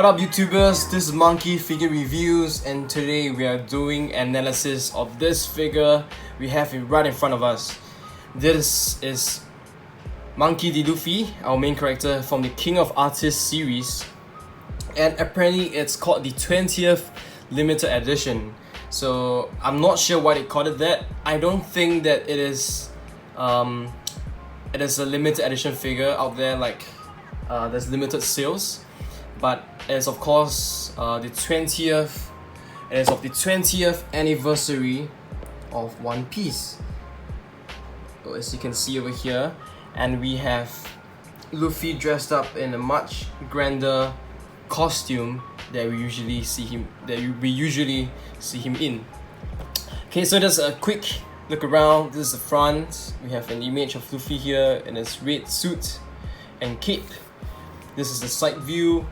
What up YouTubers, this is Monkey Figure Reviews, and today we are doing analysis of this figure we have right in front of us. This is Monkey D. Luffy, our main character from the King of Artists series, and apparently it's called the 20th limited edition. So I'm not sure why they called it that. I don't think that it is a limited edition figure out there, like there's limited sales. But as of course the 20th anniversary of One Piece. So as you can see over here, and we have Luffy dressed up in a much grander costume that we usually see him in. Okay, so just a quick look around. This is the front. We have an image of Luffy here in his red suit and cape. This is the side view.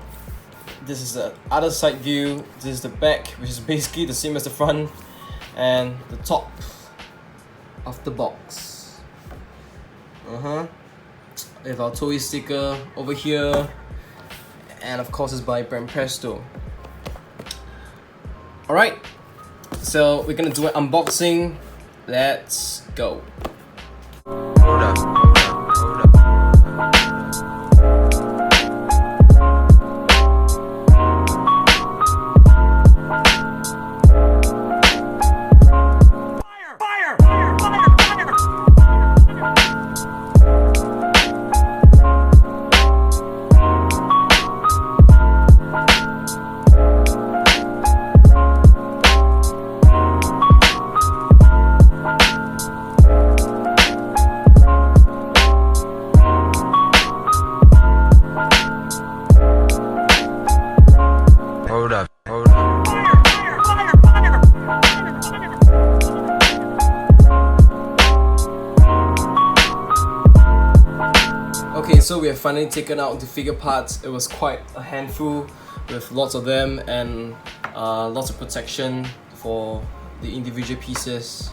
This is the other side view. This is the back, which is basically the same as the front, and the top of the box. We have our toy sticker over here, and of course it's by BANPRESTO. Alright, so we're gonna do an unboxing. Let's go. Hold up. Okay, so we have finally taken out the figure parts. It was quite a handful with lots of them and lots of protection for the individual pieces,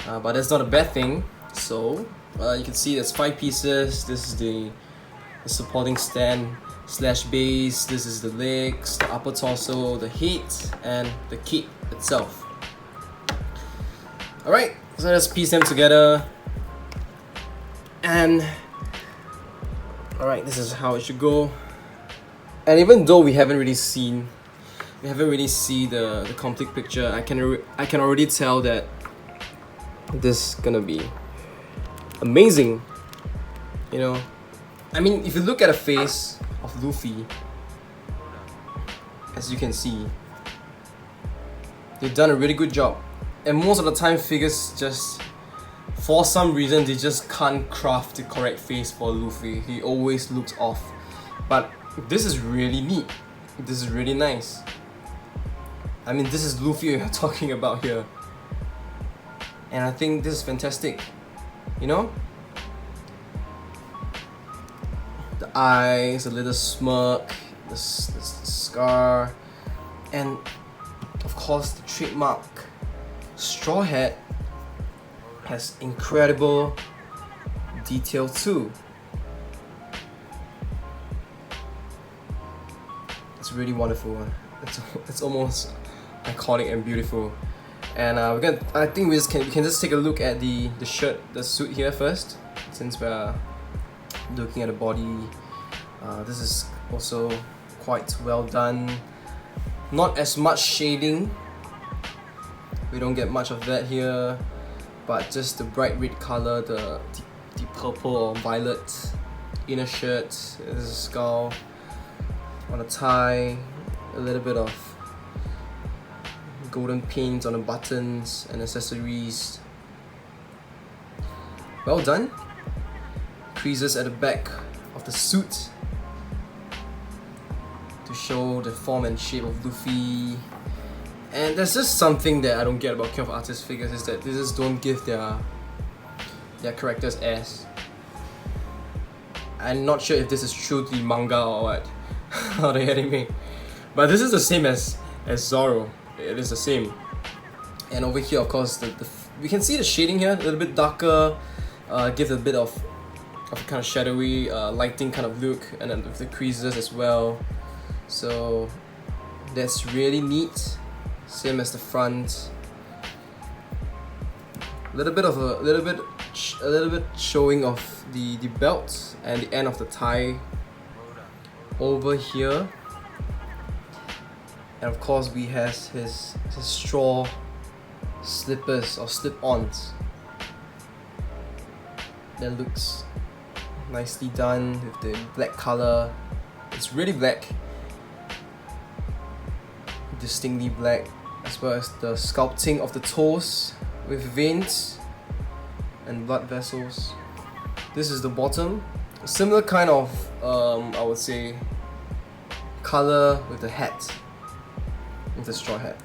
but that's not a bad thing. So you can see there's 5 pieces. This is the supporting stand slash base. This is the legs, the upper torso, the head, and the cape itself. Alright, so let's piece them together. And alright, this is how it should go. And even though we haven't really seen the complete picture, I can already tell that this is gonna be amazing. You know, I mean, if you look at the face of Luffy, as you can see, they've done a really good job. And most of the time, figures just, for some reason, they just can't craft the correct face for Luffy. He always looks off. But this is really neat. This is really nice. I mean, this is Luffy we're talking about here. And I think this is fantastic. You know? The eyes, a little smirk, the scar, and of course the trademark straw hat has incredible detail too. It's really wonderful. It's almost iconic and beautiful. And I think we can just take a look at the shirt, the suit here first, since we're looking at the body. This is also quite well done. Not as much shading. We don't get much of that here, but just the bright red color, the purple or violet inner shirt. There's a skull on a tie, a little bit of golden paint on the buttons and accessories. Well done. Creases at the back of the suit to show the form and shape of Luffy. And there's just something that I don't get about King of Artists figures, is that they just don't give their characters airs. I'm not sure if this is true to the manga or what, or the anime, but this is the same as Zoro. It is the same. And over here, of course, we can see the shading here a little bit darker, gives a bit of a kind of shadowy lighting kind of look, and then with the creases as well. So that's really neat. Same as the front. A little bit showing of the belt and the end of the tie over here. And of course we have his straw slippers or slip-ons. That looks nicely done with the black color. It's really black, distinctly black, as well as the sculpting of the toes with veins and blood vessels. This is the bottom. A similar kind of, I would say, color with the hat, with the straw hat.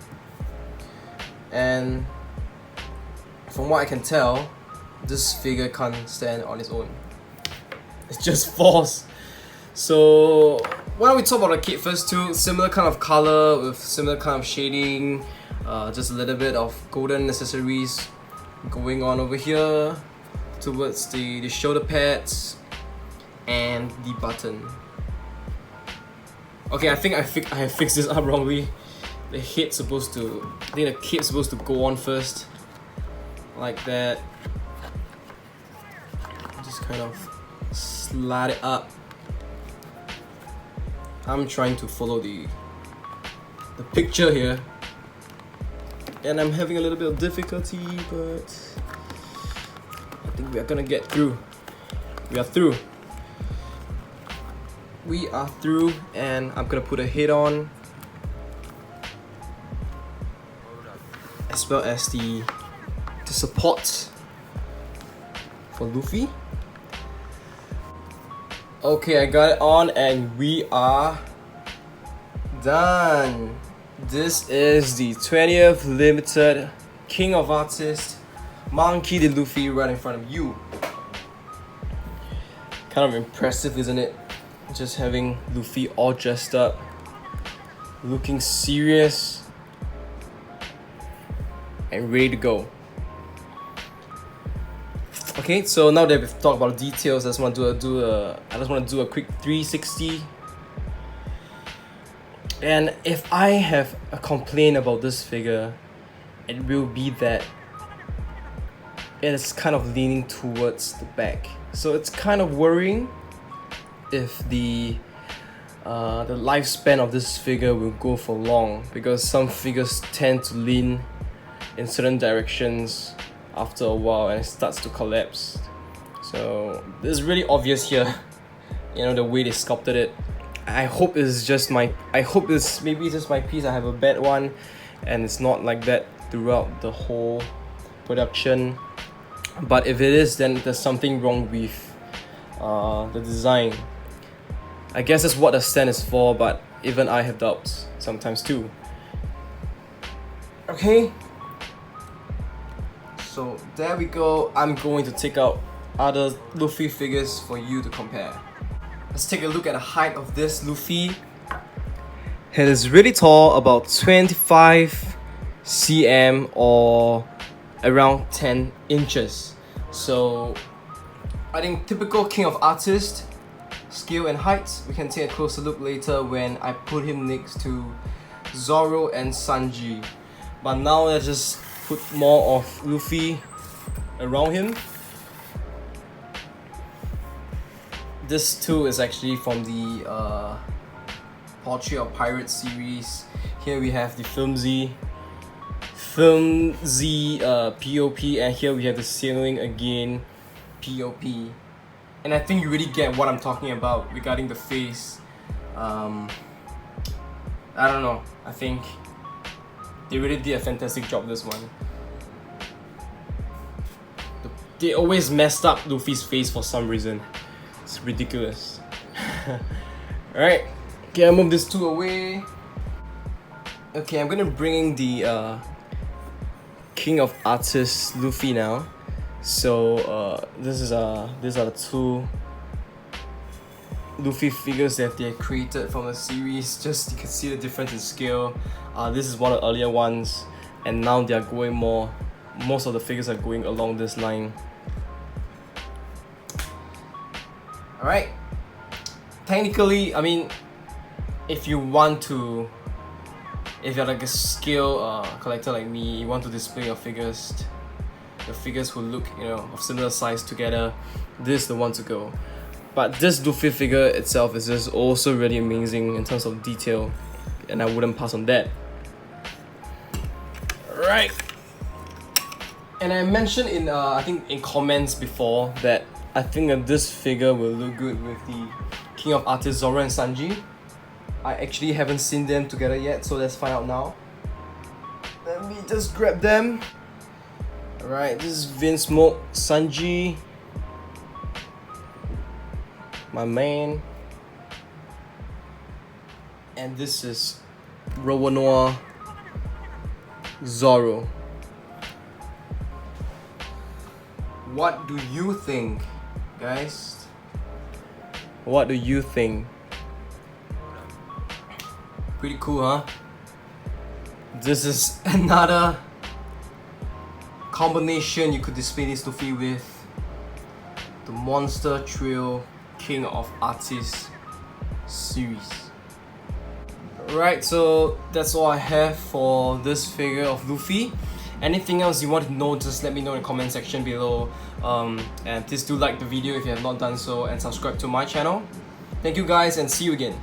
And from what I can tell, this figure can't stand on its own. It just falls. So why don't we talk about the kit first too? Similar kind of color with similar kind of shading, just a little bit of golden accessories going on over here towards the shoulder pads and the button. Okay, I think I have fixed this up wrongly. The kit's supposed to go on first, like that. Just kind of slide it up. I'm trying to follow the picture here, and I'm having a little bit of difficulty, but I think we are gonna get through. We are through. We are through, and I'm gonna put a head on, as well as the support for Luffy. Okay, I got it on and we are done. This is the 20th limited King of Artists Monkey D. Luffy right in front of you. Kind of impressive, isn't it? Just having Luffy all dressed up, looking serious and ready to go. Okay, so now that we've talked about the details, I just want to do a quick 360. And if I have a complaint about this figure, it will be that it is kind of leaning towards the back. So it's kind of worrying if the lifespan of this figure will go for long, because some figures tend to lean in certain directions after a while and it starts to collapse. So this is really obvious here, you know, the way they sculpted it. I hope it's maybe just my piece. I have a bad one and it's not like that throughout the whole production, but if it is, then there's something wrong with the design. I guess that's what the stand is for, but even I have doubts sometimes too. Okay, so there we go. I'm going to take out other Luffy figures for you to compare. Let's take a look at the height of this Luffy. It is really tall, about 25 cm or around 10 inches. So I think typical King of Artists scale and height. We can take a closer look later when I put him next to Zoro and Sanji. But now let's just put more of Luffy around him. This too is actually from the Portrait of Pirates series. Here we have the Film Z POP, and here we have the Sailing Again POP. And I think you really get what I'm talking about regarding the face. I don't know, I think they really did a fantastic job this one. They always messed up Luffy's face for some reason. It's ridiculous. Alright, okay, I'll move this two away. Okay, I'm gonna bring in the King of Artists Luffy now. So these are the two Luffy figures that they created from the series. Just you can see the difference in scale. This is one of the earlier ones, and now they are going more. Most of the figures are going along this line. Alright, technically, I mean, if you want to, if you're like a scale collector like me, you want to display your figures who look, you know, of similar size together, this is the one to go. But this Luffy figure itself is just also really amazing in terms of detail, and I wouldn't pass on that. Right. And I mentioned in I think in comments before that I think that this figure will look good with the King of Artists Zoro and Sanji. I actually haven't seen them together yet, so let's find out now. Let me just grab them. Alright, this is Vince Smoke, Sanji, my man. And this is Noir, Zoro. What do you think, guys? What do you think? Pretty cool, huh? This is another combination you could display this Luffy with. The Monster Trail King of Artists series. Right, so that's all I have for this figure of Luffy. Anything else you want to know, just let me know in the comment section below. And please do like the video if you have not done so, and subscribe to my channel. Thank you guys, and see you again.